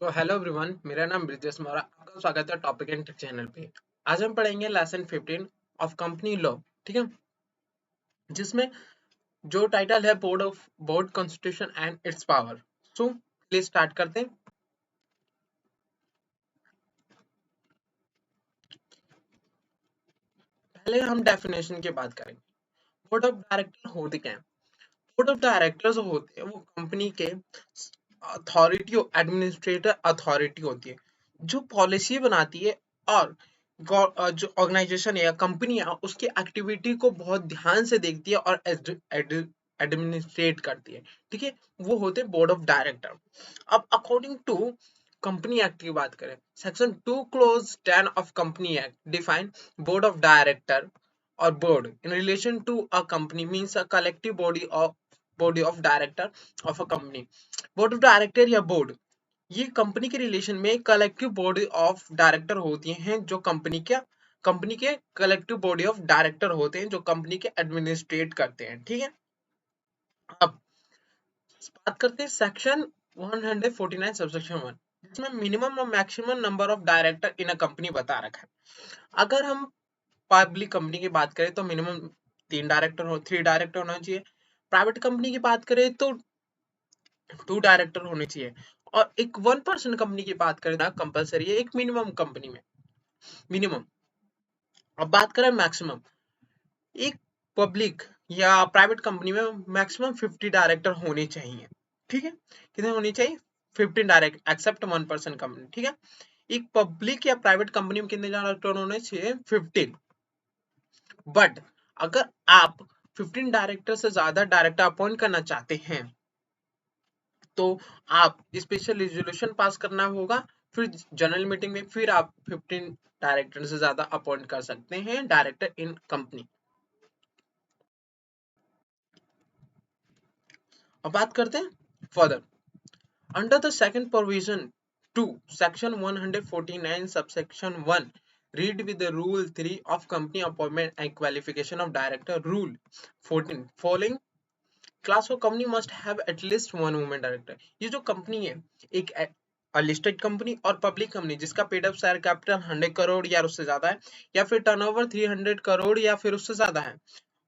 तो hello everyone, मेरा नाम ब्रिजेश मौर्य। आपका स्वागत है टॉपिक एंड टिप चैनल पे। आज हम पढ़ेंगे लेसन 15 ऑफ कंपनी लॉ। ठीक है, जिसमें जो टाइटल है board constitution and it's power. So please start करते हैं। पहले हम डेफिनेशन की बात करेंगे। बोर्ड ऑफ डायरेक्टर होते क्या है? बोर्ड ऑफ डायरेक्टर्स होते हैं वो कंपनी के अथॉरिटी, एडमिनिस्ट्रेटर अथॉरिटी होती है जो पॉलिसी बनाती है और जो ऑर्गेनाइजेशन या कंपनी है उसकी एक्टिविटी को बहुत ध्यान से देखती है और एडमिनिस्ट्रेट करती है। ठीक है, वो होते हैं बोर्ड ऑफ डायरेक्टर। अब अकॉर्डिंग टू कंपनी एक्ट की बात करें, section 2 close 10 of company act define board of director or board in relation to a company means a collective body of director of a company. Board of director या board, ये company के relation में collective body of director होती हैं जो company के collective body of director होते हैं जो कंपनी के एडमिनिस्ट्रेट करते हैं। ठीक है, अब बात करते हैं सेक्शन 149 सबसेक्शन 1, जिसमें मिनिमम और maximum number of director in a company बता रखा है। अगर हम पब्लिक कंपनी की बात करें तो मिनिमम 3 डायरेक्टर होना चाहिए। प्राइवेट कंपनी की बात करें तो 2 डायरेक्टर होने चाहिए। और एक 1 पर्सन कंपनी की बात करें ना, कंपलसरी है एक मिनिमम कंपनी में, मिनिमम। अब बात करें मैक्सिमम, एक पब्लिक या प्राइवेट कंपनी में मैक्सिमम 50 डायरेक्टर होने चाहिए। ठीक है, कितने होने चाहिए? 15 डायरेक्ट एक्सेप्ट 1 पर्सन कंपनी। ठीक है, एक पब्लिक या प्राइवेट कंपनी में कितने डायरेक्टर होने चाहिए? 15। बट अगर आप 15 डायरेक्टर से ज्यादा डायरेक्टर अपॉइंट करना चाहते हैं तो आप स्पेशल रेजोल्यूशन पास करना होगा, फिर जनरल मीटिंग में फिर आप 15 डायरेक्टर से ज्यादा अपॉइंट कर सकते हैं डायरेक्टर इन कंपनी। अब बात करते हैं further under the second provision 2 section 149 subsection 1 read with the rule 3 of company appointment and qualification of director rule 14 following class of company must have at least one women director. ये जो company है, एक listed company और public company जिसका paid up share capital 100 crore या उससे ज्यादा है, या फिर टर्नओवर 300 करोड़ या फिर उससे ज्यादा है,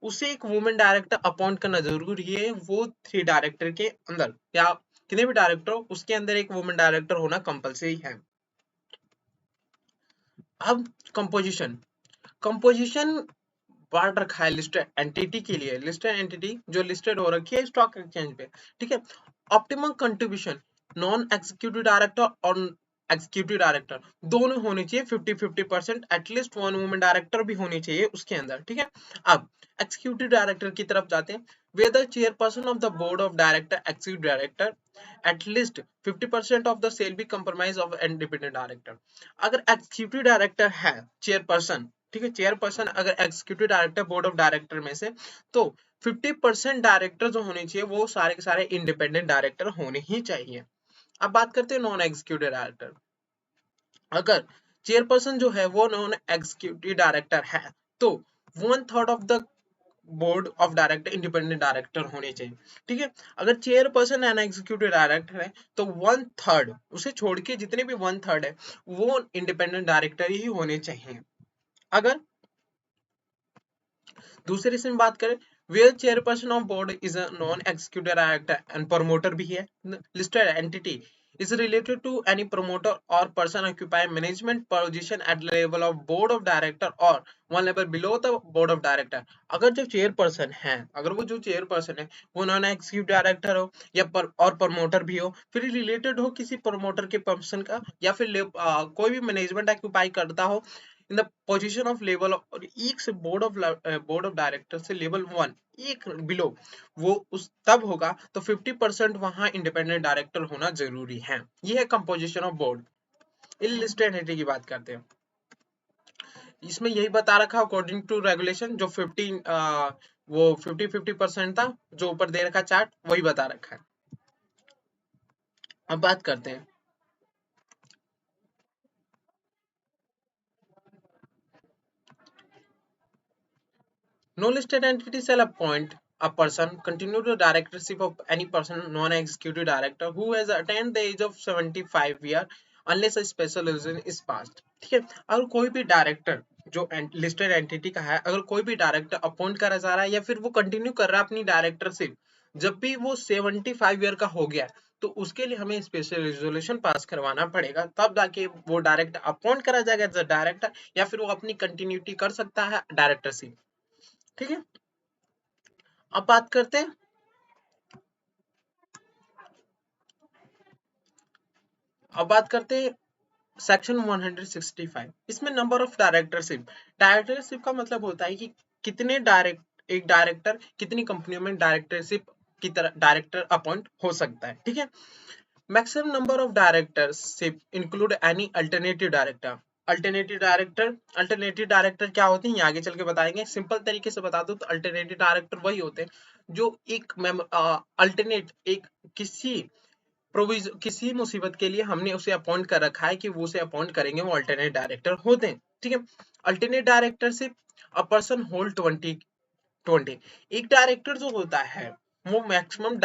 उसे एक वुमेन डायरेक्टर अपॉइंट करना जरूरी है। वो 3 डायरेक्टर के अंदर या कितने भी डायरेक्टर हो उसके अंदर एक वुमेन डायरेक्टर होना कंपलसरी है। अब कंपोजिशन, कंपोजिशन बांट रखा है लिस्टेड एंटिटी के लिए। लिस्टेड एंटिटी जो लिस्टेड हो रखी है स्टॉक एक्सचेंज पे। ठीक है, optimum contribution, non executive director और एग्जीक्यूटिव डायरेक्टर दोनों होने चाहिए 50-50%। एटलीस्ट वन वुमेन डायरेक्टर भी होनी चाहिए उसके अंदर। ठीक है, अब एग्जीक्यूटिव डायरेक्टर की तरफ जाते हैं। Whether chairperson of the board of director executive director at least 50% of the shall be compromise of independent director. अगर एग्जीक्यूटिव डायरेक्टर है चेयरपर्सन, ठीक है, चेयरपर्सन अगर executive director board of director में से, तो 50% डायरेक्टर जो होने चाहिए वो सारे के सारे इंडिपेंडेंट डायरेक्टर होने ही चाहिए। अब बात करते हैं नॉन एग्जीक्यूटिव डायरेक्टर। अगर चेयरपर्सन जो है वो नॉन एग्जीक्यूटिव डायरेक्टर है तो 1/3 of the board of director independent director होने चाहिए। ठीक है, अगर चेयरपर्सन एंड एग्जीक्यूटिव डायरेक्टर है तो 1/3 उसे छोड़ के जितने भी 1/3 है वो इंडिपेंडेंट डायरेक्टर ही होने चाहिए। अगर दूसरे से बात करें, where chairperson of board is a non executive director and promoter भी है, listed entity is related to any promoter or person occupying management position at the level of board of director or one level below the board of director। अगर जो chairperson है, अगर वो जो chairperson है वो नॉन एग्जीक्यूटिव डायरेक्टर हो या और प्रमोटर भी हो, फिर रिलेटेड हो किसी प्रमोटर के पर्सन का, या फिर कोई भी मैनेजमेंट ऑक्यूपाई करता हो in the position of level, और एक से बोर्ड ऑफ डायरेक्टर से लेवल 1 एक बिलो, वो उस तब होगा तो 50% वहां इंडिपेंडेंट डायरेक्टर होना जरूरी है। ये है कंपोजिशन ऑफ बोर्ड। इलिस्टेड एंटिटी की बात करते हैं, इसमें यही बता रखा अकॉर्डिंग टू रेगुलेशन जो 50-50% था, जो ऊपर दे रखा चार्ट वही बता रखा है। अब बात करते हैं no listed entity shall appoint a person continue the directorship of any person non-executive director who has attained the age of 75 year unless a special reason is passed। ठीक है, अगर कोई भी डायरेक्टर जो लिस्टेड एंटिटी का है, अगर कोई भी डायरेक्टर अपॉइंट करा जा रहा है या फिर वो कंटिन्यू कर रहा है अपनी डायरेक्टरशिप, जब भी वो 75 ईयर का हो गया तो उसके लिए हमें स्पेशल रेजोल्यूशन पास करवाना पड़ेगा, तब जाके वो डायरेक्टर अपॉइंट करा जाएगा एज अ डायरेक्टर, या फिर वो अपनी कंटिन्यूटी कर सकता है डायरेक्टरशिप। ठीक है, अब बात करते हैं, अब बात करते हैं सेक्शन 165। इसमें नंबर ऑफ डायरेक्टरशिप, डायरेक्टरशिप का मतलब होता है कि कितने डायरेक्ट एक डायरेक्टर कितनी कंपनियों में डायरेक्टरशिप की तरह डायरेक्टर अपॉइंट हो सकता है। ठीक है, maximum number of directorship include any alternative director. Alternative director क्या होते हैं ये आगे चल के बताएंगे। सिंपल तरीके से बता दूं तो अल्टरनेटिव डायरेक्टर वही होते हैं जो एक अल्टरनेट एक किसी प्रोविज किसी मुसीबत के लिए हमने उसे अपॉइंट कर रखा है कि वो उसे अपॉइंट करेंगे, वो अल्टरनेट डायरेक्टर होते हैं। ठीक है, अल्टरनेट डायरेक्टर से अ पर्सन होल्ड 20। एक डायरेक्टर जो होता है वो मैक्सिमम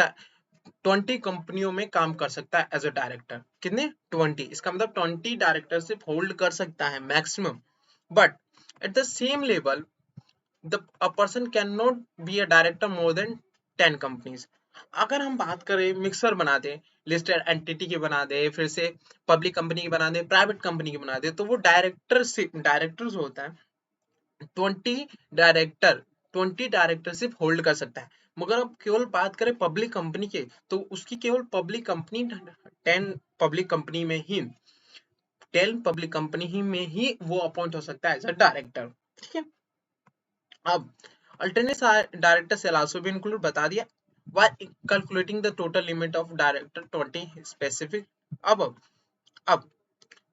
20 कंपनियों में काम कर सकता है एज अ डायरेक्टर। कितने? 20। इसका मतलब 20 डायरेक्टरशिप होल्ड कर सकता है maximum. But at the same level a person cannot be a director more than 10 companies। अगर हम बात करें मिक्सर बना दे, लिस्टेड एंटिटी की बना दे, फिर से पब्लिक कंपनी की बना दे, प्राइवेट कंपनी की बना दे, तो वो डायरेक्टर जो होता है 20 डायरेक्टर 20 डायरेक्टरशिप होल्ड कर सकता है। मगर अब केवल बात करें पब्लिक कंपनी के तो उसकी केवल पब्लिक कंपनी 10 पब्लिक कंपनी में ही 10 पब्लिक कंपनी ही में ही वो अपॉइंट हो सकता है एज अ डायरेक्टर। ठीक है, अब alternate director shall also be included बता दिया। While calculating the total limit of director 20 specific above। अब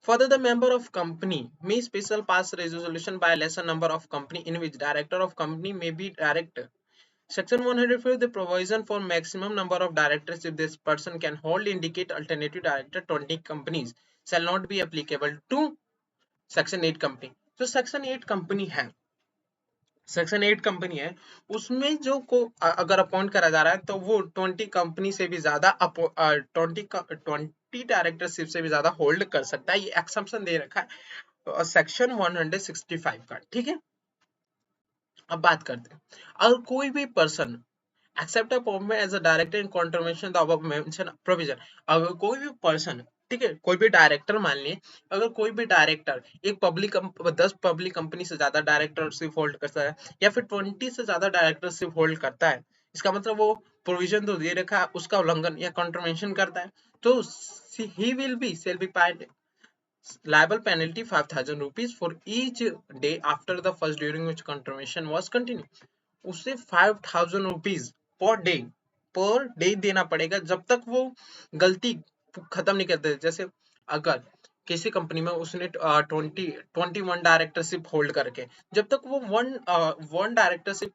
further the member of company may special pass resolution by lesser number of company in which director of company may be director। Section 105 the provision for maximum number of directors if this person can hold indicate alternative director 20 companies shall not be applicable to section 8 company। जो section 8 company है, section 8 company है, उसमें जो को अगर appoint करा जा रहा है तो वो 20 कंपनी से भी ज्यादा 20 डायरेक्टरशिप से भी ज्यादा होल्ड कर सकता है। ये एक्सेप्शन दे रखा है सेक्शन 165 का। ठीक है, अब बात करते हैं, अगर कोई भी person except appointment as a director in confirmation the above mention provision. अगर कोई भी पर्सन, ठीक है, कोई भी डायरेक्टर मान लिए, अगर कोई भी डायरेक्टर एक 10 पब्लिक कंपनी से ज्यादा डायरेक्टरशिप होल्ड करता है या फिर 20 से ज्यादा डायरेक्टरशिप होल्ड करता है, इसका मतलब वो प्रोविजन तो दे रखा है उसका उल्लंघन या कॉन्ट्रवेंशन करता है, तो he will be shall be paid liable penalty 5,000 rupees for each day after the first during which confirmation was continued। उसे 5,000 रुपीज पर डे देना पड़ेगा जब तक वो गलती खत्म नहीं करते। जैसे अगर किसी कंपनी में उसने 21 डायरेक्टरशिप होल्ड करके जब तक वो वन डायरेक्टरशिप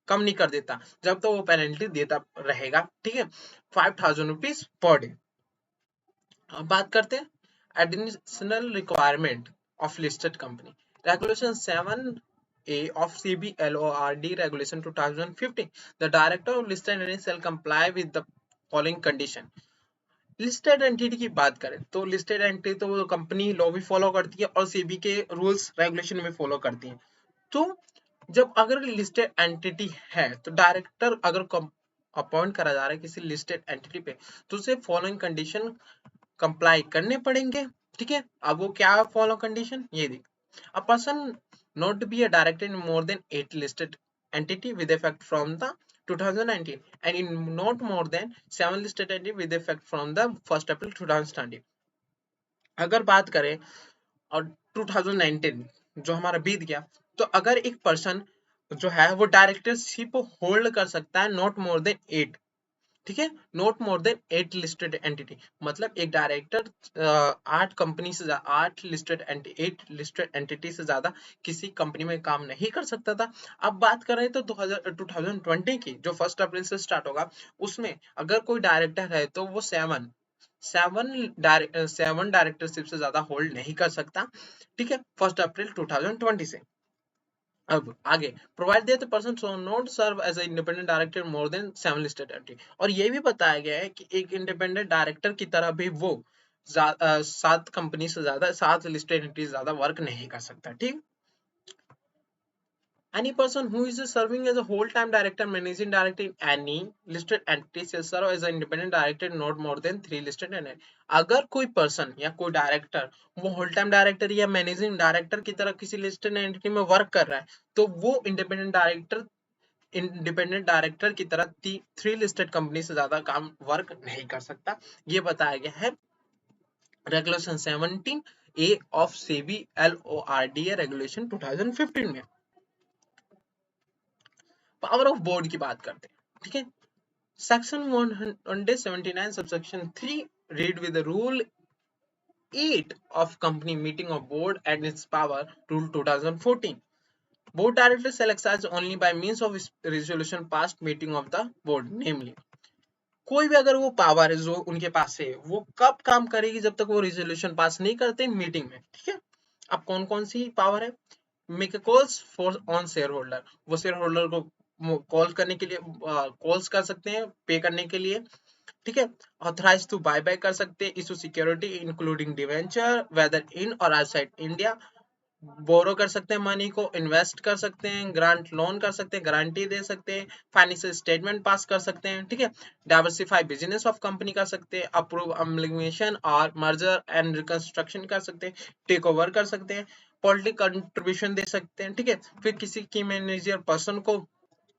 कम नहीं कर देता, जब तक वो पेनल्टी देता रहेगा। ठीक है, 5,000 रुपीज पर डे। अब बात करते हैं additional requirement of listed company. Regulation 7A of CBLORD Regulation 2015। The director of listed entity shall comply with the following condition। Listed entity की बात करें तो लिस्टेड एंटिटी तो वो कंपनी लॉ भी फॉलो करती है और सेबी के रूल्स रेगुलेशन भी फॉलो करती है। तो जब अगर लिस्टेड एंटिटी है तो डायरेक्टर अगर अपॉइंट करा जा रहा है किसी लिस्टेड एंटिटी पे तो उसे फॉलोइंग कंडीशन कंप्लाई करने पड़ेंगे। ठीक है, अब वो क्या फॉलो कंडीशन ये देख, a person not to be a director in more than 8 listed entity with effect from the 2019 and in not more than 7 listed entity with effect from the 1st April 2020। अगर बात करें और 2019 जो हमारा बीत गया, तो अगर एक पर्सन जो है वो डायरेक्टरशिप होल्ड कर सकता है नॉट मोर देन 8। ठीक है, not more than 8 listed entity, मतलब एक डायरेक्टर 8 लिस्टेड 8 लिस्टेड एंटिटी से ज्यादा किसी कंपनी में काम नहीं कर सकता था। अब बात कर रहे हैं तो 2020 की जो 1 अप्रैल से स्टार्ट होगा, उसमें अगर कोई डायरेक्टर है तो वो सेवन डायरेक्टरशिप से ज्यादा होल्ड नहीं कर सकता। ठीक है, 1 अप्रैल 2020 से। अब आगे, provide that the person shall not serve as a independent director more than 7 listed entity, और ये भी बताया गया है कि एक इंडिपेंडेंट डायरेक्टर की तरह भी वो 7 कंपनी से ज्यादा, 7 लिस्टेड एंटिटी ज्यादा वर्क नहीं कर सकता। ठीक, any person who is serving as a whole-time director, managing director in any listed entity shall serve as an independent director not more than 3 listed entity। अगर कोई पर्सन या कोई डायरेक्टर वो होल टाइम डायरेक्टर या managing director की तरह किसी listed entity में वर्क कर रहा है, तो वो इंडिपेंडेंट डायरेक्टर की तरह 3 लिस्टेड कंपनी से ज्यादा काम वर्क नहीं कर सकता। ये बताया गया है regulation 17 A of SEBI LORDA regulation 2015 में। पावर ऑफ बोर्ड की बात करते हैं। ठीक है, section 179 subsection 3 read with the rule 8 of company meeting of board and its power rule 2014। board directors shall exercise only by means of resolution passed meeting of the board, namely कोई भी अगर वो पावर है जो उनके पास है, वो कब काम करेगी, जब तक वो रेजोल्यूशन पास नहीं करते मीटिंग में। ठीक है, अब कौन कौन सी पावर है, make calls for on share holder, वो शेयर होल्डर को कॉल करने के लिए कॉल्स कर सकते हैं पे करने के लिए। ठीक है, ऑथराइज टू बाय बैक कर सकते हैं, issue security including debenture whether in और आउटसाइड इंडिया, बोरो कर सकते हैं मनी को, इन्वेस्ट कर सकते हैं, ग्रांट लोन कर सकते हैं, गारंटी दे सकते हैं, फाइनेंशियल स्टेटमेंट पास कर सकते हैं। ठीक है, डाइवर्सिफाई बिजनेस ऑफ कंपनी कर सकते हैं, अप्रूव अमलिगेशन और मर्जर एंड रिकंस्ट्रक्शन कर सकते हैं, टेक ओवर कर सकते हैं, पॉलिटिकल कंट्रीब्यूशन दे सकते हैं। ठीक है, फिर किसी की मैनेजर पर्सन को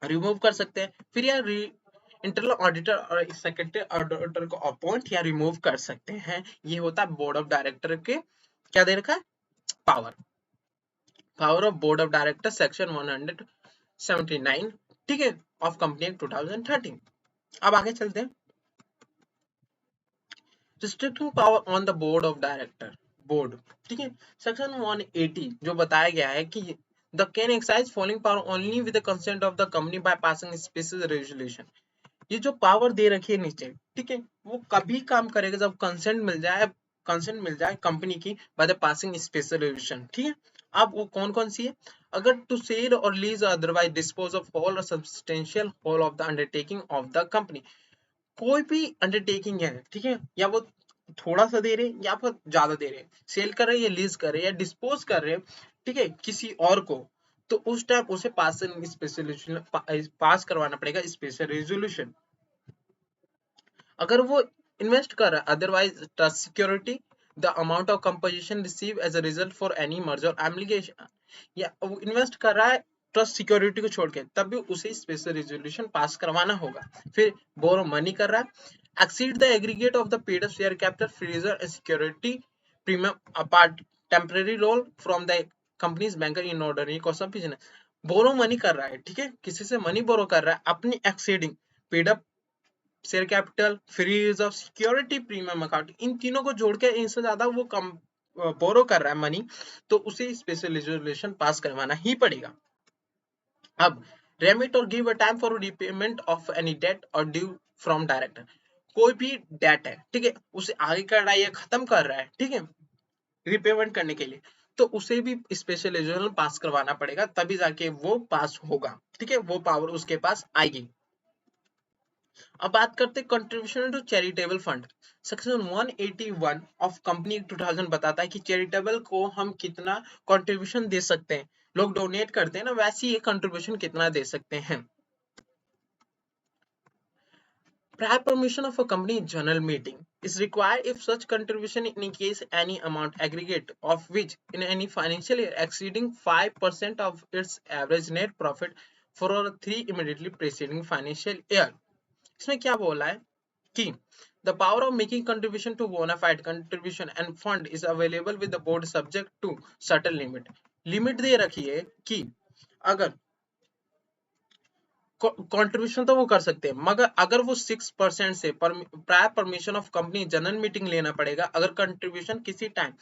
रिमूव कर सकते हैं, फिर यार इंटरनल ऑडिटर और सेक्रेटरी ऑडिटर को अपॉइंट या रिमूव कर सकते हैं। ये होता है बोर्ड ऑफ डायरेक्टर के क्या दे रखा है, power. Power of board of director section 179, ठीक है, ऑफ कंपनी एक्ट 2013। अब आगे चलते हैं, restricting power on the board of director, board. ठीक है, सेक्शन 180 जो बताया गया है कि the can exercise following power only with the consent of the company by passing special resolution. ये जो पावर दे रखी है नीचे, ठीक है, वो कभी काम करेगा जब कंसेंट मिल जाए कंपनी की by the passing special resolution. ठीक है, अब वो कौन कौन सी है, अगर टू सेल और lease otherwise dispose of whole और substantial whole of the undertaking of the company, कोई भी अंडरटेकिंग है, ठीक है, या वो थोड़ा सा दे रहे या फिर ज्यादा दे रहे, सेल कर रहे या लीज कर रहे या डिस्पोज कर रहे, ठीक है, किसी और को, तो उस टाइम उसे पास करवाना पड़ेगा स्पेशल रेजोल्यूशन। अगर वो इन्वेस्ट कर रहा है otherwise trust security the amount of composition receive as a result for any merger application, या वो इन्वेस्ट कर रहा है ट्रस्ट सिक्योरिटी को छोड़ के, तब भी उसे स्पेशल रेजोल्यूशन पास करवाना होगा। फिर बोरो मनी कर रहा है, exceed the aggregate of the paid share capital freezer and security premium apart temporary role from the companies banker in order कॉस्ट ऑफ बिजनेस। बोरो मनी कर रहा है, ठीक है, किसी से मनी बोरो कर रहा है अपनी exceeding paid up share capital, free use of security, premium account, इन तीनों को जोड़ के इनसे ज्यादा वो कम बोरो कर रहा है मनी, तो उसे स्पेशल रेजोल्यूशन पास करवाना ही पड़ेगा। अब रेमिट और give a time for repayment of any debt और ड्यू फ्रॉम डायरेक्टर, कोई भी डेट है, ठीक है, उसे आगे कर रहा है या खत्म कर रहा है, ठीक है, रिपेमेंट करने के लिए, तो उसे भी स्पेशल रेजोल्यूशन पास करवाना पड़ेगा, तभी जाके वो पास होगा। ठीक है, वो पावर उसके पास आएगी। अब बात करते हैं contribution to charitable fund. Section 181 of company act 2000 बताता है कि चैरिटेबल को हम कितना कंट्रीब्यूशन दे सकते हैं, लोग डोनेट करते हैं ना, वैसे ये कंट्रीब्यूशन कितना दे सकते हैं। Prior permission of a company general meeting is required if such contribution in case any amount aggregate of which in any financial year exceeding 5% of its average net profit for 3 immediately preceding financial year। इसमें क्या बोला है कि the power of making contribution to bona fide contribution and fund is available with the board subject to certain limit। Limit दे रखी है कि अगर कंट्रीब्यूशन तो वो कर सकते हैं, मगर अगर वो 6% से prior permission of company general meeting लेना पड़ेगा, अगर कंट्रीब्यूशन किसी टाइम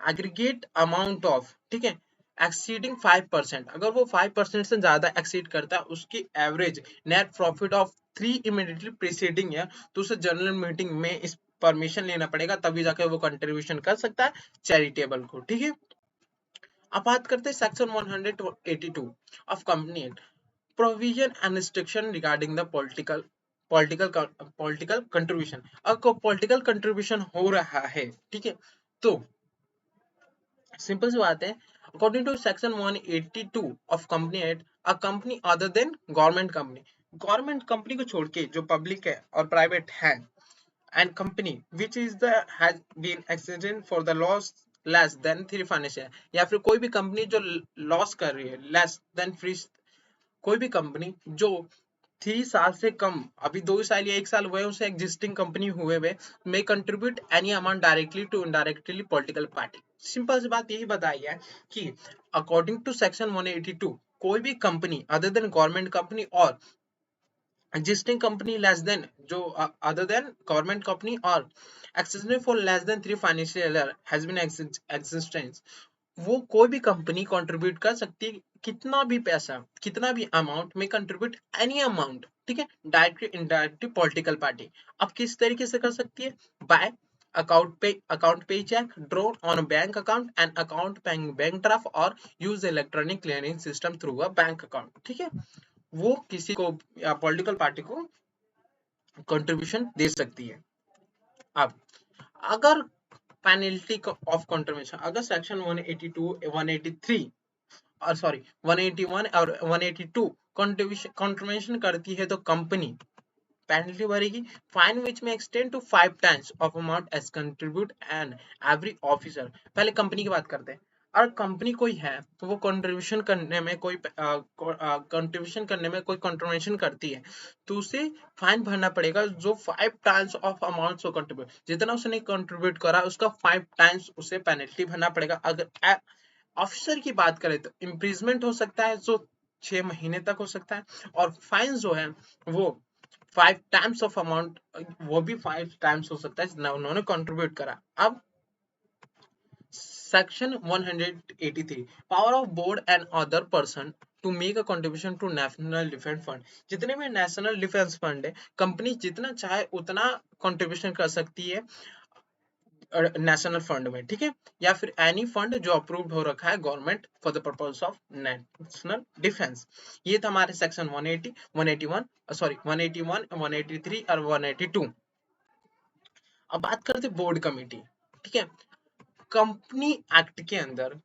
एग्रीगेट अमाउंट ऑफ, ठीक है, एक्सीडिंग 5%, अगर वो 5% से ज्यादा एक्सीड करता है उसकी average net profit of 3 immediately preceding है, तो उसे जनरल मीटिंग में इस परमिशन लेना पड़ेगा, तभी जाकर वो कंट्रीब्यूशन कर सकता है चैरिटेबल को। ठीक है, अब बात करते हैं section 182 of company act, provision and restriction regarding the political contribution. अब पॉलिटिकल कंट्रीब्यूशन हो रहा है, ठीक है, तो सिंपल सी बात है, according to section 182 of company act, a company other than government company को छोड़ के जो पब्लिक है और प्राइवेट है, and company which is the has been accident for the loss less than 3 financial, या फिर कोई भी कंपनी जो लॉस कर रही है लेस देन फ्री, कोई भी कंपनी जो 3 साल से कम, अभी 2 साल या 1 साल हुए उसे एग्जिस्टिंग कंपनी हुए हुए, may contribute any amount directly to indirectly political party. Simple सी बात यही बताई है कि अकॉर्डिंग टू सेक्शन 182 कोई भी company other than government company और एग्जिस्टिंग कंपनी लेस देन जो अदर देन गवर्नमेंट कंपनी और excessive for less than 3 financial year has been existence, वो कोई भी कंपनी कंट्रीब्यूट कर सकती है कितना भी पैसा, कितना भी अमाउंट में कंट्रीब्यूट एनी अमाउंट, ठीक है, डायरेक्टली इनडायरेक्टली पॉलिटिकल पार्टी। अब किस तरीके से कर सकती है? By account pay cheque draw on bank account and account bank draft और use electronic clearing system through a bank account, ठीक है, वो किसी को पॉलिटिकल पार्टी को कंट्रीब्यूशन दे सकती है। अब अगर पेनल्टी ऑफ कंट्रीब्यूशन, अगर सेक्शन 182 183 और सॉरी 181 और 182 कंट्रीब्यूशन करती है तो कंपनी पेनल्टी भरेगी, फाइन विच में extend to 5 times of amount as contribute and every officer. पहले कंपनी की बात करते हैं, और कंपनी कोई है तो वो कंट्रीब्यूशन करने में कोई कंट्रीब्यूशन करती है तो उसे फाइन भरना पड़ेगा, जो 5 टाइम्स ऑफ अमाउंट को कंट्रीब्यूट, जितना उसने कंट्रीब्यूट करा उसका 5 टाइम्स उसे पेनल्टी भरना पड़ेगा। अगर ऑफिसर की बात करें तो इम्प्रीजमेंट हो सकता है जो 6 महीने तक हो सकता है, और फाइन जो है वो 5 टाइम्स ऑफ अमाउंट, वो भी 5 टाइम्स हो सकता है जितना उन्होंने कंट्रीब्यूट करा। अब section 183, power of board and other person to make a contribution to national defence fund. जितने भी नेशनल डिफेंस फंड है, कंपनी जितना चाहे उतना कंट्रीब्यूशन कर सकती है नेशनल फंड में, ठीक है, या फिर एनी फंड जो अप्रूव्ड हो रखा है government for the purpose of national defence. ये था हमारे सेक्शन 180 181 सॉरी 181 183 और 182। अब बात करते बोर्ड कमेटी, ठीक है, कंपनी एक्ट के अंदर,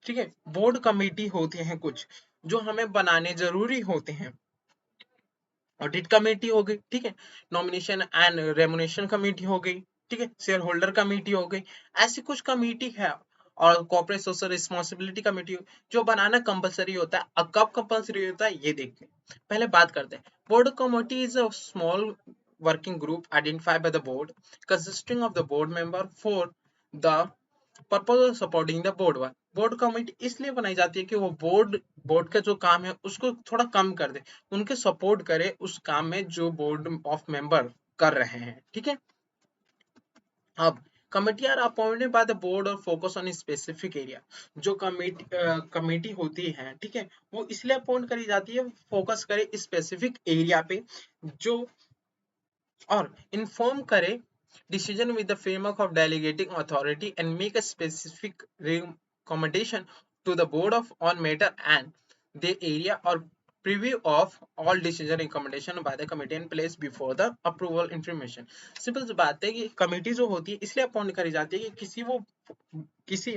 ठीक है, बोर्ड कमेटी होते हैं कुछ जो हमें बनाने जरूरी होते हैं। ऑडिट कमेटी हो गई, ठीक है, नॉमिनेशन एंड रेमुनेशन कमेटी हो गई, ठीक है, शेयर होल्डर कमेटी हो गई, ऐसी कुछ कमेटी है, और कॉर्पोरेट सोशल रिस्पॉन्सिबिलिटी कमेटी जो बनाना कंपलसरी होता है। अब कब कंपलसरी होता है ये देखते हैं, पहले बात करते हैं। Board committee is a small working group identified by the board consisting of the board member for the purpose of supporting the board committee इसलिए बनाई जाती है कि वो बोर्ड का जो काम है उसको थोड़ा कम कर दे, उनके सपोर्ट करे उस काम में जो बोर्ड ऑफ मेंबर कर रहे हैं, ठीक है। अब committee are appointed by the board और फोकस ऑन स्पेसिफिक एरिया। जो कमेटी होती है, ठीक है, वो इसलिए अपॉइंट करी जाती है फोकस करे स्पेसिफिक एरिया पे, जो और इन्फॉर्म करे decision with the framework of delegating authority and make a specific recommendation to the board of on matter and the area or preview of all decision recommendation by the committee in place before the approval information। Simple सी बात है कि committee जो होती है इसलिए appoint करी जाती है कि किसी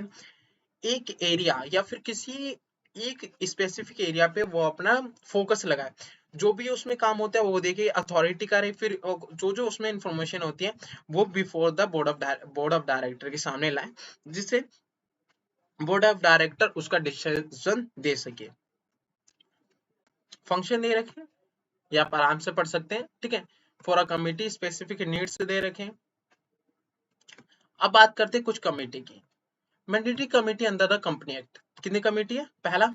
एक एरिया या फिर किसी एक स्पेसिफिक एरिया पे वो अपना फोकस लगाए, जो भी उसमें काम होता है वो देखे, अथॉरिटी करे, फिर जो जो उसमें इंफॉर्मेशन होती है वो before the board of director के सामने लाए, जिससे बोर्ड ऑफ डायरेक्टर उसका डिसीजन दे सके। फंक्शन दे रखे, या आप आराम से पढ़ सकते हैं, ठीक है, for a committee specific needs दे रखे। अब बात करते हैं कुछ कमेटी की। Mandatory committee under the company act कितनी कमेटी है? पहला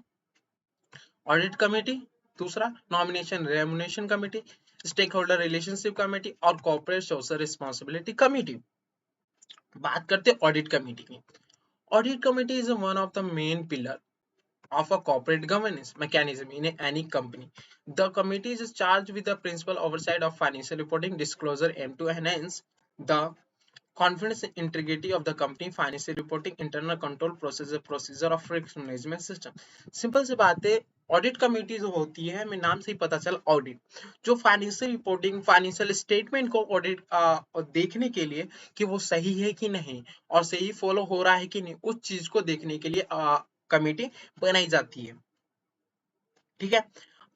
ऑडिट कमेटी, दूसरा nomination remuneration committee, stakeholder relationship committee और कॉर्पोरेट सोशल रिस्पॉन्सिबिलिटी कमेटी। बात करते हैं ऑडिट कमेटी की। Audit committee is one of the main pillar of a corporate governance mechanism in any company. The committee is charged with the principal oversight of financial reporting disclosure aimed to enhance the confidence and integrity of the company, financial reporting, internal control procedure of risk management system। Simple सी बात है, audit committee जो होती है, हमें नाम से ही पता चला ऑडिट, जो फाइनेंशियल रिपोर्टिंग, फाइनेंशियल स्टेटमेंट को ऑडिट देखने के लिए कि वो सही है कि नहीं और सही फॉलो हो रहा है कि नहीं, उस चीज को देखने के लिए कमेटी बनाई जाती है। ठीक है।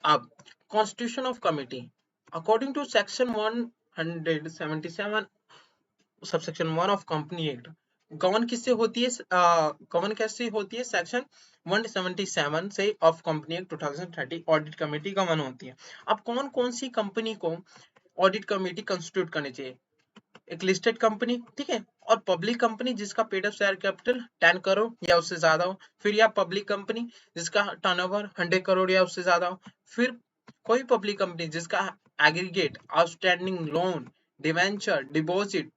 अब constitution of committee, according to section 177 subsection 1 of company act, govern किससे होती है, गवर्न कैसे होती है, सेक्शन 177 से of company act 2030 audit committee govern होती है। अब कौन कौन सी कंपनी को ऑडिट कमेटी कंस्टिट्यूट करनी चाहिए, एक लिस्टेड कंपनी, ठीक है, और पब्लिक कंपनी जिसका paid up share capital 10 crore या उससे ज्यादा हो, फिर या पब्लिक कंपनी जिसका टर्नओवर 100 करोड़ या उससे ज्यादा हो, फिर कोई पब्लिक कंपनी जिसका aggregate outstanding loan, debenture, deposit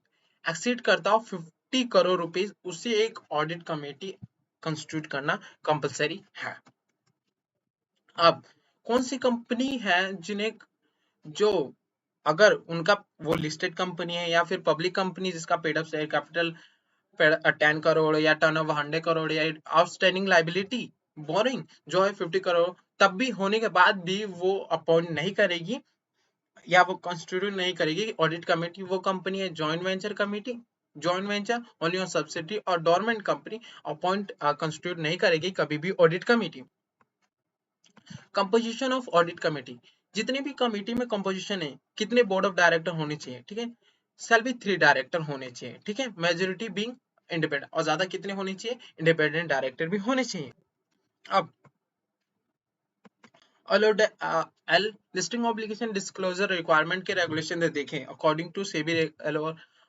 exceed करता हो 50 करोड़ रुपीस, उसे एक ऑडिट कमेटी कंस्टिट्यूट करना कंपलसरी है। अब कौन सी कंपनी है जिन्हें, जो अगर उनका वो लिस्टेड कंपनी है या फिर पब्लिक कंपनी जिसका paid up share capital 10 crore या टर्नओवर 100 करोड़ या आउटस्टैंडिंग लाइबिलिटी बोरिंग जो है 50 करोड़, तब भी होने के बाद भी वो अपॉइंट नहीं करेगी या वो कंस्टिट्यूट नहीं करेगी ऑडिट कमेटी, वो कंपनी है joint venture committee, joint venture only on subsidy और डोरमेंट कंपनी अपॉइंट कंस्टिट्यूट नहीं करेगी कभी भी audit committee. Composition of audit committee, जितने भी कमेटी में कंपोजिशन है, कितने बोर्ड ऑफ डायरेक्टर होने चाहिए, ठीक है, सेल बी 3 डायरेक्टर होने चाहिए, ठीक है, मेजोरिटी बीइंग इंडिपेंडेंट, और ज्यादा कितने होने चाहिए, इंडिपेंडेंट डायरेक्टर भी होने चाहिए। अब अलोड एल लिस्टिंग ऑब्लिगेशन डिस्क्लोजर रिक्वायरमेंट के रेगुलेशन देखें, according to SEBI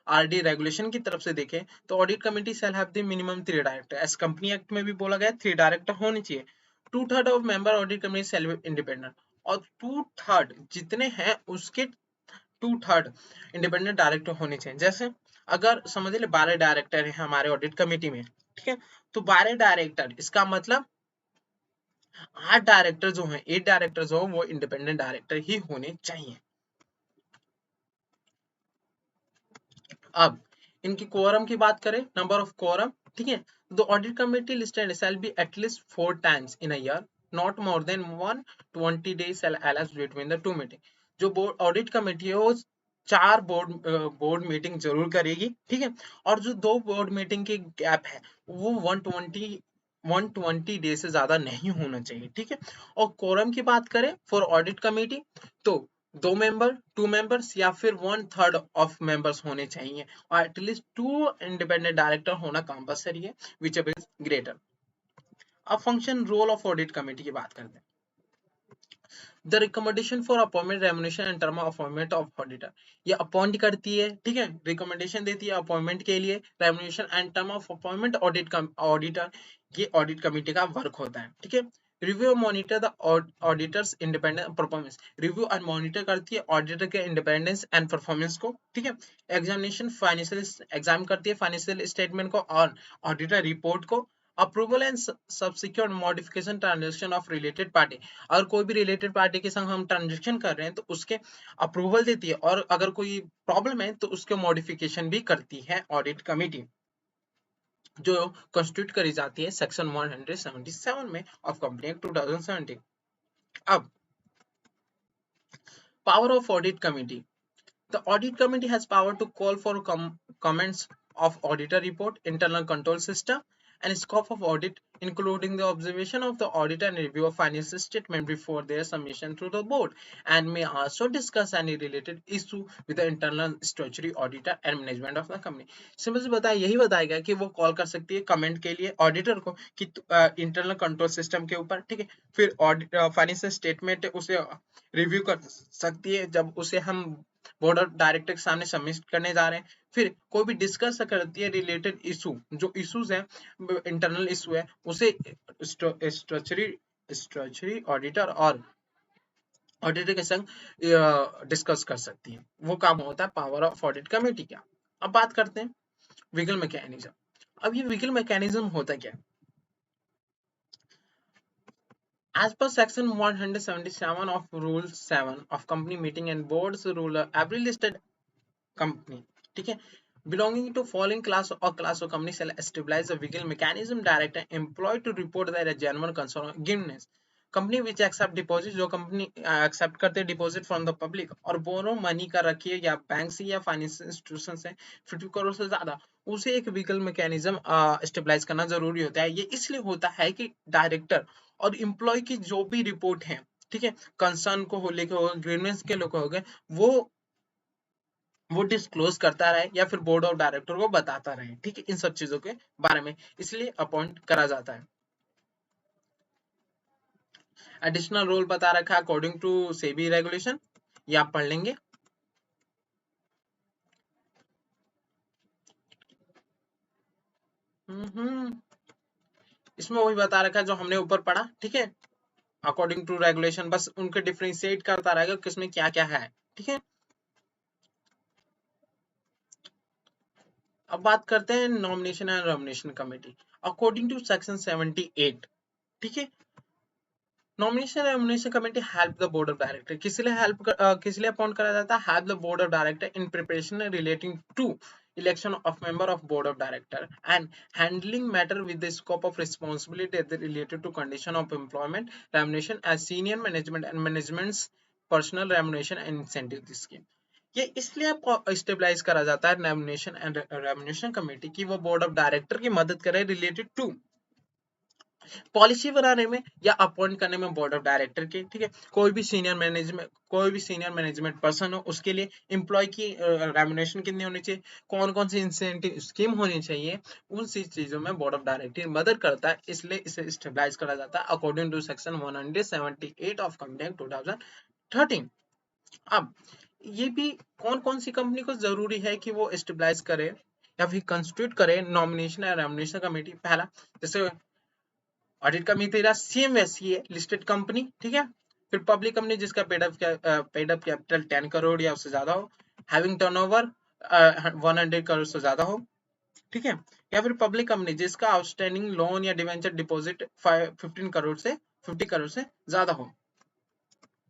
RD regulation की तरफ से देखें तो audit committee shall have the minimum 3 director, as company act में भी बोला गया 3 डायरेक्टर होने चाहिए। 2/3 of member audit committee shall be independent, और 2/3 जितने हैं उसके 2/3 इंडिपेंडेंट डायरेक्टर होने चाहिए। जैसे अगर समझ ले 12 डायरेक्टर है हमारे ऑडिट कमेटी में, ठीक है, तो 12 डायरेक्टर, इसका मतलब 8 डायरेक्टर जो हैं, 8 डायरेक्टर जो वो इंडिपेंडेंट डायरेक्टर ही होने चाहिए। अब इनकी कोरम की बात करें, नंबर ऑफ कोरम, ठीक है, the audit committee listed shall be at least 4 times in a year, not more than 120 days shall elapse between the two meeting। जो बोर्ड ऑडिट कमेटी है वो 4 बोर्ड मीटिंग जरूर करेगी, ठीक है, और जो 2 बोर्ड मीटिंग के गैप है वो 120 डे से ज्यादा नहीं होना चाहिए, ठीक है। और कोरम की बात करें फॉर ऑडिट कमेटी, तो 2 मेंबर, 2 मेंबर्स या फिर 1/3 ऑफ मेंबर्स होने चाहिए, और एटलीस्ट 2 इंडिपेंडेंट डायरेक्टर होना कंपलसरी है, विच इज ग्रेटर। अब function role of audit committee की बात करते हैं। The recommendation for appointment, remuneration and term of appointment of auditor, ये अपॉइंट करती है, ठीक है, रिकमेंडेशन देती है अपॉइंटमेंट के लिए, remuneration and term of appointment auditor, ये ऑडिट कमेटी का वर्क होता है, ठीक है। Review monitor the auditors independence performance, review and monitor करती है ऑडिटर के इंडिपेंडेंस एंड परफॉर्मेंस को, ठीक है। एग्जामिनेशन, फाइनेंशियल एग्जाम करती है फाइनेंशियल स्टेटमेंट को और ऑडिटर रिपोर्ट को। Approval and subsequent modification transaction of related party, अगर कोई भी रिलेटेड पार्टी के संग हम ट्रांजेक्शन कर रहे हैं तो उसके अप्रूवल देती है, और अगर कोई प्रॉब्लम है तो उसके मॉडिफिकेशन भी करती है ऑडिट कमेटी, जो कंस्टिट्यूट करी जाती है सेक्शन 177 में ऑफ कंपनी एक्ट 2017। अब power of audit committee, the audit committee has power to call for comments of auditor report, internal control system, and scope of audit, including the observation of the auditor and review of financial statement before their submission to the board, and may also discuss any related issue with the internal statutory auditor and management of the company। Simple से बताया, यही बताएगा कि वो call कर सकती है comment के लिए ऑडिटर को कि इंटरनल कंट्रोल सिस्टम के ऊपर, ठीक है, फिर ऑडिट फाइनेंशियल स्टेटमेंट उसे रिव्यू कर सकती है जब उसे हम बोर्ड ऑफ डायरेक्टर के सामने सबमिट करने जा रहे हैं, फिर कोई भी डिस्कस करती है रिलेटेड इशू, जो इश्यूज है इंटरनल इशू है उसे स्ट्रक्चरी ऑडिटर और ऑडिटर के संग डिस्कस कर सकती है, वो काम होता है पावर ऑफ ऑडिट कमेटी का। अब बात करते हैं विगल मैकेनिज्म। अब ये विगल मैकेनिज्म होता क्या है, as per section 177 of rule 7 of company meeting and boards rule, every listed company, ठीक है, belonging to following class or class of company shall establish a legal mechanism director employed to report their genuine concern or giveness. Company which accept deposit, जो company accept करते हैं deposit from the public और borrow money का रखिए या bank से या financial institution से 50 करोड़ से ज्यादा, उसे एक वीगल मैकेनिज्म स्टेबलाइज करना जरूरी होता है। ये इसलिए होता है कि डायरेक्टर और एम्प्लॉय की जो भी रिपोर्ट है, ठीक है, कंसर्न को लेकर हो, ग्रीवेंस के लोग हो गए, वो डिस्क्लोज करता रहे या फिर बोर्ड ऑफ डायरेक्टर को बताता रहे, ठीक है, इन सब चीजों के बारे में, इसलिए अपॉइंट करा जाता है। एडिशनल रोल बता रखा है अकॉर्डिंग टू सेबी रेगुलेशन, ये आप पढ़ लेंगे। इसमें वही बता रखा है जो हमने ऊपर पढ़ा, ठीक है, अकॉर्डिंग टू रेगुलेशन, बस उनके डिफरेंशिएट करता रहेगा किसमें क्या क्या है, ठीक है। अब बात करते हैं nomination and remuneration committee according to section 78, ठीक है। Nomination remuneration committee help the board of director, किस लिए अपॉइंट करा जाता है, help the board of director in preparation relating to election of member of board of director and handling matter with the scope of responsibility related to condition of employment, remuneration as senior management and management's personal remuneration and incentive scheme। ये इसलिए stabilise करा जाता है nomination and remuneration committee की वो board of director की मदद करे रिलेटेड टू पॉलिसी बनाने में या अपॉइंट करने में बोर्ड ऑफ डायरेक्टर के, ठीक है, कोई भी सीनियर मैनेजमेंट पर्सन हो उसके लिए एम्प्लॉय की रेमुनेशन कितनी होनी चाहिए, कौन कौन सी इंसेंटिव स्कीम होनी चाहिए, उन सी चीजों में बोर्ड ऑफ डायरेक्टर मदद करता है, इसलिए इसे स्टेबलाइज करा जाता है according to section 178 of company act 2013। अब ये भी कौन कौन सी कंपनी को जरूरी है कि वो स्टेबलाइज करे या फिर कंस्टिट्यूट करे नॉमिनेशन या रेमुनेशन कमेटी। पहला, जैसे ऑडिट कमेटी तेरा सेम वैसी है लिस्टेड कंपनी, ठीक है। फिर पब्लिक कंपनी जिसका पेड अप कैपिटल 10 करोड़ या उससे ज्यादा हो, हैविंग टर्नओवर 100 करोड़ से ज्यादा हो, ठीक है। या फिर पब्लिक कंपनी जिसका आउटस्टैंडिंग लोन या डिवेंचर डिपॉजिट 50 करोड़ से ज्यादा हो,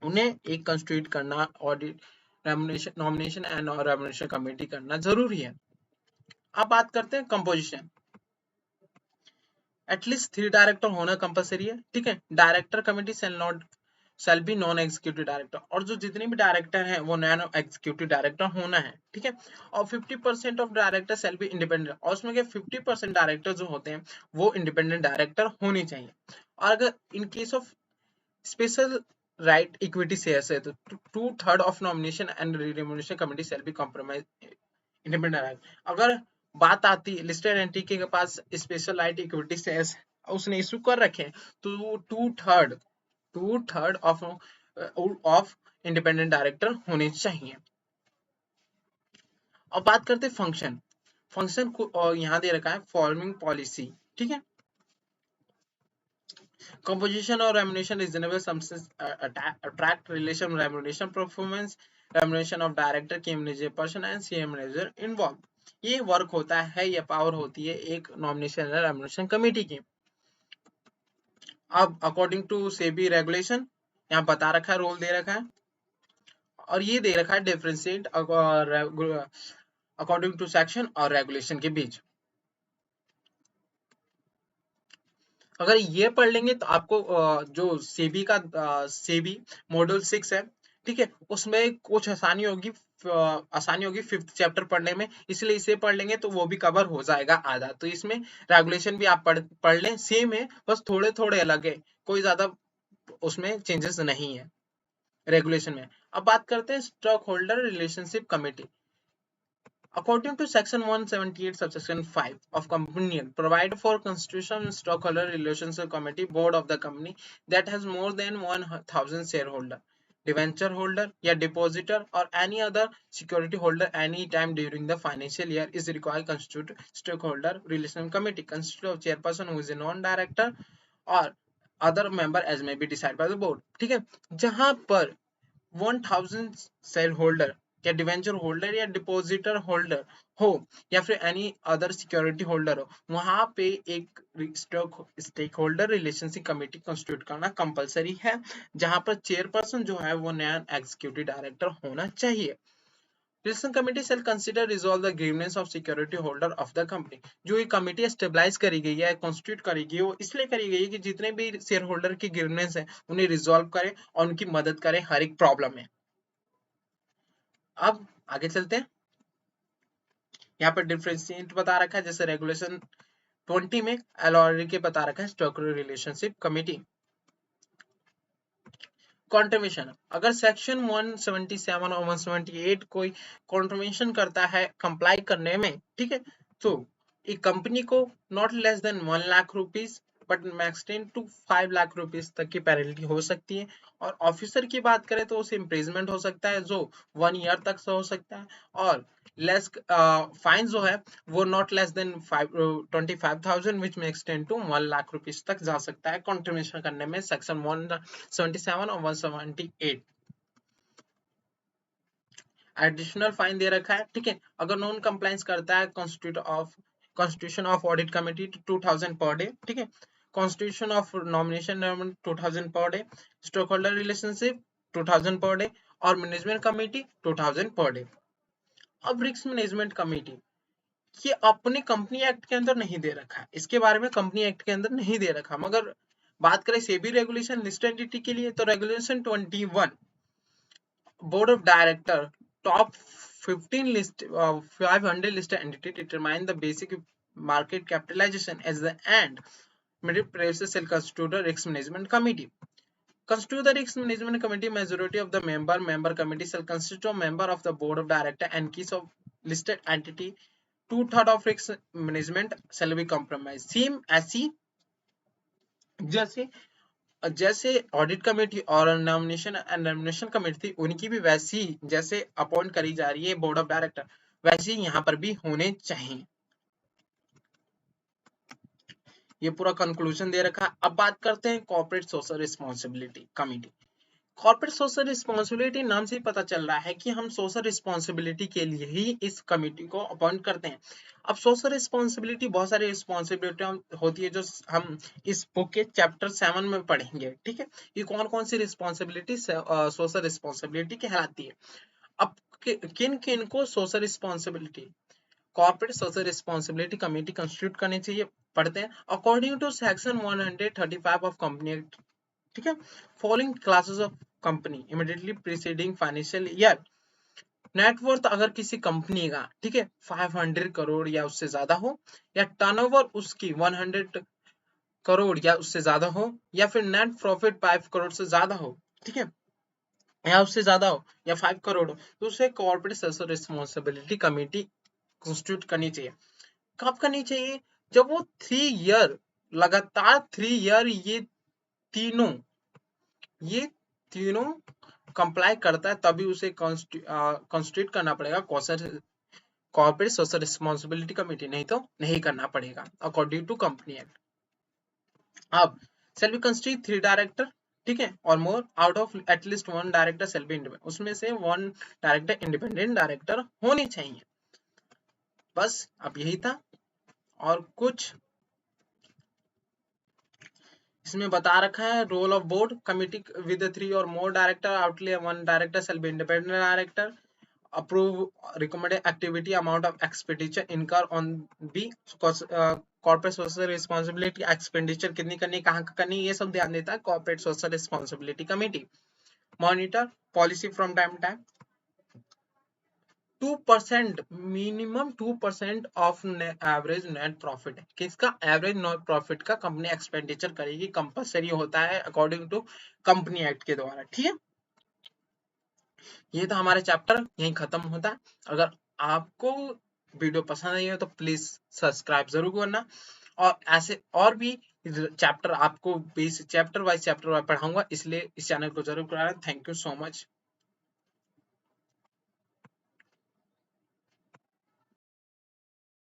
उन्हें एक कंस्टिट्यूट करना audit nomination and remuneration committee करना जरूरी है। अब बात करते हैं कंपोजिशन। एटलीस्ट 3 डायरेक्टर होना कंपलसरी है, ठीक है। Director committee shall B non executive director, और जो जितने भी डायरेक्टर हैं वो नॉन एग्जीक्यूटिव डायरेक्टर होना है, ठीक है। और 50% of director shall be independent, और उसमें के 50% डायरेक्टर जो होते हैं वो इंडिपेंडेंट डायरेक्टर होने चाहिए। और अगर in case of special right equity shares है तो 2/3 of nomination and remuneration committee shall be compromise independent. अगर बात आती है लिस्टेड एंटिटी के पास स्पेशल राइट इक्विटी शेयर्स उसने इशू कर रखे हैं, तो 2/3 ऑफ इंडिपेंडेंट डायरेक्टर होने चाहिए। अब बात करते हैं फंक्शन को, और यहाँ दे रखा है फॉर्मिंग पॉलिसी, ठीक है। Composition or remuneration is reasonable substance attract relation remuneration performance remuneration of director key manager person and CM manager involved। ये वर्क होता है या पावर होती है एक नॉमिनेशन या रेमुनेशन कमेटी की। अब अकॉर्डिंग टू सेबी रेगुलेशन यहाँ बता रखा है, रोल दे रखा है, और ये दे रखा है डिफरेंशिएट अकॉर्डिंग टू सेक्शन और रेगुलेशन के बीच। अगर ये पढ़ लेंगे तो आपको जो सेबी मॉड्यूल 6 है, ठीक है, उसमें कुछ आसानी होगी 5th चैप्टर पढ़ने में, इसलिए इसे पढ़ लेंगे तो वो भी कवर हो जाएगा आधा। तो इसमें रेगुलेशन भी आप पढ़ लें, सेम है, बस थोड़े थोड़े अलग है, कोई ज्यादा उसमें चेंजेस नहीं है रेगुलेशन में। अब बात करते हैं stock holder relationship committee. According to Section 178, Subsection 5 of Company Act, provide for constitution of stockholder relationship committee board of the company that has more than 1,000 shareholder, debenture holder, या depositor or any other security holder any time during the financial year is required constitute stockholder relation committee consist of chairperson who is a non-director or other member as may be decided by the board। ठीक है, जहां पर 1000 share holder या debenture holder या depositor holder हो या फिर any other security holder हो, वहां पे एक stakeholder relationship committee constitute करना कंपलसरी है, जहां पर चेयरपर्सन जो है वो नया एग्जीक्यूटिव डायरेक्टर होना चाहिए। Relation committee shall consider resolve the grievance of security holder of the company। जो ये कमेटी स्टेबलाइज करी गई है, कॉन्स्टिट्यूट करी गई है, वो इसलिए करी गई है कि जितने भी शेयर होल्डर की ग्रीवनेंस है उन्हें रिजॉल्व करे और उनकी मदद करे हर एक प्रॉब्लम में। अब आगे चलते हैं। यहाँ पर डिफरेंशिएट बता रखा है, जैसे रेगुलेशन 20 में एलओआर के बता रखा है स्टॉकहोल्डर रिलेशनशिप कमेटी। कॉन्ट्रीब्यूशन, अगर सेक्शन 177 और 178 कोई कॉन्ट्रीब्यूशन करता है कंप्लाई करने में, ठीक है, तो एक कंपनी को not less than 1 lakh rupees but maximum to 5 lakh rupees तक की पेनल्टी हो सकती है। और ऑफिसर की बात करें तो उसे इम्प्रिजमेंट हो सकता है जो 1 ईयर तक से हो सकता है। और लेस फाइन जो है वो नॉट लेस देन 25,000 विच में एक्सटेंड टू 1 लाख रुपीज तक जा सकता है कॉन्ट्रीब्यूशन करने में सेक्शन 177 और 178। एडिशनल फाइन दे रखा है, ठीक है, अगर नॉन कंप्लायंस करता है constitution of audit committee 2000 per day, ठीक है, constitution of nomination 2000 per day, stock holder relationship 2000 per day और मैनेजमेंट कमेटी 2000 पर डे। अब रिस्क मैनेजमेंट कमेटी ये अपने कंपनी एक्ट के अंदर नहीं दे रखा है, इसके बारे में कंपनी एक्ट के अंदर नहीं दे रखा, मगर बात करें सेबी रेगुलेशन लिस्टेड एंटिटी के लिए तो regulation 21 board of director top 15 list 500 listed entity determine the basic market capitalization as the end middle process shall constitute a risk management committee. Constitute the risk management committee, majority of the member committee shall consist of member of the board of director and keys of listed entity, 2/3 of risk management shall be compromised same as जैसे जैसे audit committee और nomination and nomination committee थी उनकी भी वैसी जैसे appoint करी जा रही है बोर्ड ऑफ डायरेक्टर, वैसे ही यहाँ पर भी होने चाहिए। ये पूरा कंक्लूजन दे रखा है। अब बात करते हैं corporate social responsibility committee. Corporate social responsibility नाम से ही पता चल रहा है कि हम सोशल रिस्पॉन्सिबिलिटी के लिए ही इस कमेटी को अपॉइंट करते हैं। अब सोशल रिस्पॉन्सिबिलिटी बहुत सारी रिस्पॉन्सिबिलिटी होती है जो हम इस बुक के चैप्टर 7 में पढ़ेंगे, ठीक है, ये कौन कौन सी रिस्पॉन्सिबिलिटी सोशल रिस्पॉन्सिबिलिटी कहलाती है। अब किन किन को social responsibility corporate social responsibility committee constitute करनी चाहिए, पढ़ते हैं। According to section 135 of company act, ठीक है, following classes of company immediately preceding financial year. Net worth अगर किसी कंपनी का, ठीक है, 500 करोड़ या उससे ज्यादा हो, या टर्नओवर उसकी 100 करोड़ या उससे ज्यादा हो, या फिर नेट प्रॉफिट 5 करोड़ से ज्यादा हो, ठीक है, या उससे ज्यादा हो, या 5 करोड़ हो, तो उसे corporate social responsibility committee constitute करनी चाहिए। कब करनी चाहिए? जब वो 3 ईयर लगातार 3 ईयर ये तीनों कंप्लाई करता है तभी उसे कॉन्स्टिट्यूट करना पड़ेगा कॉर्पोरेट सोशल रिस्पॉन्सिबिलिटी कमेटी, नहीं तो नहीं करना पड़ेगा अकॉर्डिंग टू कंपनी एक्ट। अब shall be constitute 3 डायरेक्टर, ठीक है, और more out of at least 1 director shall be independent, उसमें से 1 डायरेक्टर इंडिपेंडेंट डायरेक्टर होनी चाहिए। बस अब यही था, और कुछ इसमें बता रखा है। Role of board committee with 3 और मोर डायरेक्टर, आउटली 1 director shall be independent director, approve recommended activity amount of expenditure incur on the corporate social responsibility expenditure कितनी करनी, कहाँ करनी, ये सब ध्यान देता है corporate social responsibility committee. Monitor policy from time time, 2% minimum 2% of average net profit है, किसका एवरेज नेट प्रॉफिट का कंपनी एक्सपेंडिचर करेगी, कंपलसरी होता है अकॉर्डिंग टू कंपनी एक्ट के द्वारा, ठीक है। ये तो हमारे चैप्टर यहीं खत्म होता है। अगर आपको वीडियो पसंद आई हो तो प्लीज सब्सक्राइब जरूर करना, और ऐसे और भी चैप्टर आपको चैप्टर वाइज पढ़ाऊंगा, इसलिए इस चैनल को जरूर कराना। Thank you so much.